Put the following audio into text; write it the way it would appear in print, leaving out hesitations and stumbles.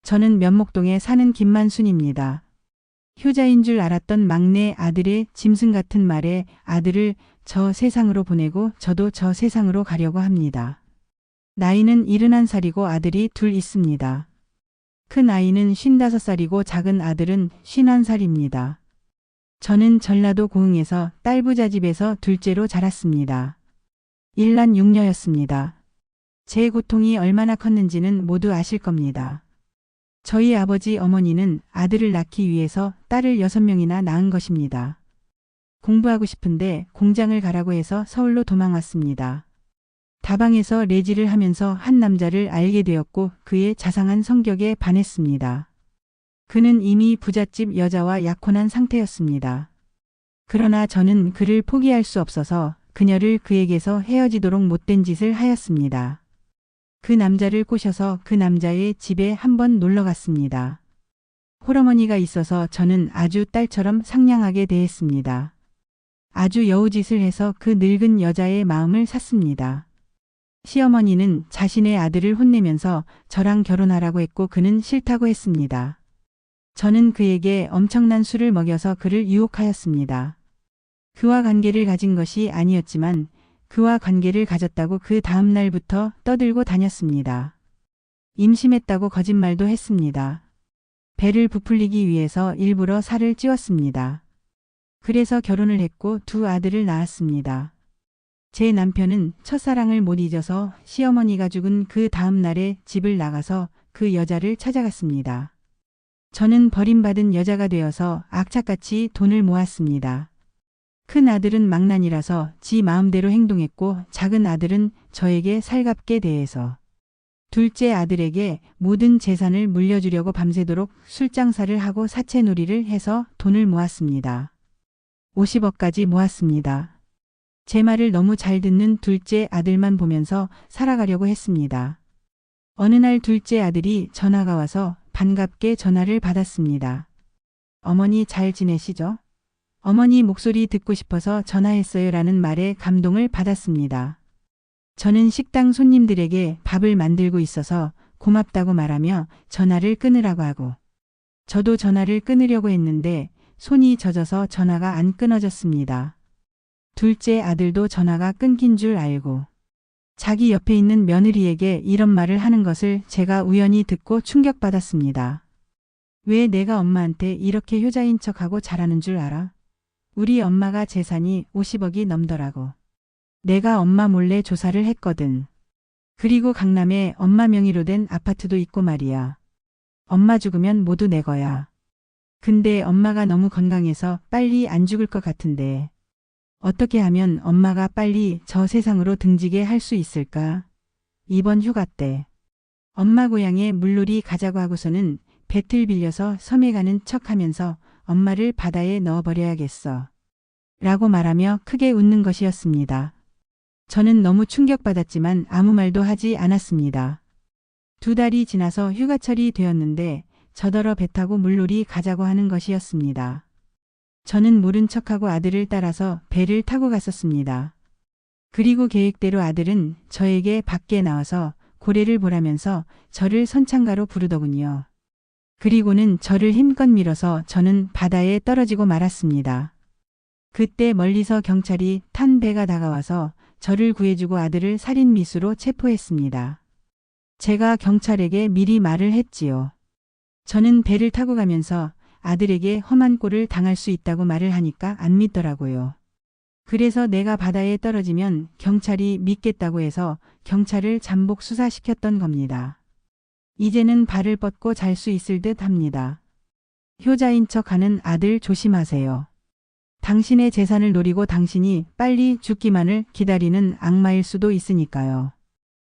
저는 면목동에 사는 김만순입니다. 효자인 줄 알았던 막내 아들의 짐승 같은 말에 아들을 저 세상으로 보내고 저도 저 세상으로 가려고 합니다. 나이는 71살이고 아들이 둘 있습니다. 큰 아이는 55살이고 작은 아들은 51살입니다. 저는 전라도 고흥에서 딸부자 집에서 둘째로 자랐습니다. 일란 육녀였습니다. 제 고통이 얼마나 컸는지는 모두 아실 겁니다. 저희 아버지 어머니는 아들을 낳기 위해서 딸을 6명이나 낳은 것입니다. 공부하고 싶은데 공장을 가라고 해서 서울로 도망왔습니다. 다방에서 레지를 하면서 한 남자를 알게 되었고 그의 자상한 성격에 반했습니다. 그는 이미 부잣집 여자와 약혼한 상태였습니다. 그러나 저는 그를 포기할 수 없어서 그녀를 그에게서 헤어지도록 못된 짓을 하였습니다. 그 남자를 꼬셔서 그 남자의 집에 한번 놀러 갔습니다. 홀어머니가 있어서 저는 아주 딸처럼 상냥하게 대했습니다. 아주 여우짓을 해서 그 늙은 여자의 마음을 샀습니다. 시어머니는 자신의 아들을 혼내면서 저랑 결혼하라고 했고 그는 싫다고 했습니다. 저는 그에게 엄청난 술을 먹여서 그를 유혹하였습니다. 그와 관계를 가진 것이 아니었지만 그와 관계를 가졌다고 그 다음 날부터 떠들고 다녔습니다. 임신했다고 거짓말도 했습니다. 배를 부풀리기 위해서 일부러 살을 찌웠습니다. 그래서 결혼을 했고 두 아들을 낳았습니다. 제 남편은 첫사랑을 못 잊어서 시어머니가 죽은 그 다음 날에 집을 나가서 그 여자를 찾아갔습니다. 저는 버림받은 여자가 되어서 악착같이 돈을 모았습니다. 큰 아들은 망난이라서 지 마음대로 행동했고 작은 아들은 저에게 살갑게 대해서 둘째 아들에게 모든 재산을 물려주려고 밤새도록 술장사를 하고 사채놀이를 해서 돈을 모았습니다. 50억까지 모았습니다. 제 말을 너무 잘 듣는 둘째 아들만 보면서 살아가려고 했습니다. 어느 날 둘째 아들이 전화가 와서 반갑게 전화를 받았습니다. 어머니 잘 지내시죠? 어머니 목소리 듣고 싶어서 전화했어요 라는 말에 감동을 받았습니다. 저는 식당 손님들에게 밥을 만들고 있어서 고맙다고 말하며 전화를 끊으라고 하고 저도 전화를 끊으려고 했는데 손이 젖어서 전화가 안 끊어졌습니다. 둘째 아들도 전화가 끊긴 줄 알고 자기 옆에 있는 며느리에게 이런 말을 하는 것을 제가 우연히 듣고 충격받았습니다. 왜 내가 엄마한테 이렇게 효자인 척하고 잘하는 줄 알아? 우리 엄마가 재산이 50억이 넘더라고. 내가 엄마 몰래 조사를 했거든. 그리고 강남에 엄마 명의로 된 아파트도 있고 말이야. 엄마 죽으면 모두 내 거야. 근데 엄마가 너무 건강해서 빨리 안 죽을 것 같은데 어떻게 하면 엄마가 빨리 저 세상으로 등지게 할 수 있을까? 이번 휴가 때 엄마 고향에 물놀이 가자고 하고서는 배틀 빌려서 섬에 가는 척하면서 엄마를 바다에 넣어버려야겠어. 라고 말하며 크게 웃는 것이었습니다. 저는 너무 충격받았지만 아무 말도 하지 않았습니다. 2달이 지나서 휴가철이 되었는데 저더러 배 타고 물놀이 가자고 하는 것이었습니다. 저는 모른 척하고 아들을 따라서 배를 타고 갔었습니다. 그리고 계획대로 아들은 저에게 밖에 나와서 고래를 보라면서 저를 선창가로 부르더군요. 그리고는 저를 힘껏 밀어서 저는 바다에 떨어지고 말았습니다. 그때 멀리서 경찰이 탄 배가 다가와서 저를 구해주고 아들을 살인 미수로 체포했습니다. 제가 경찰에게 미리 말을 했지요. 저는 배를 타고 가면서 아들에게 험한 꼴을 당할 수 있다고 말을 하니까 안 믿더라고요. 그래서 내가 바다에 떨어지면 경찰이 믿겠다고 해서 경찰을 잠복 수사시켰던 겁니다. 이제는 발을 뻗고 잘 수 있을 듯 합니다. 효자인 척하는 아들 조심하세요. 당신의 재산을 노리고 당신이 빨리 죽기만을 기다리는 악마일 수도 있으니까요.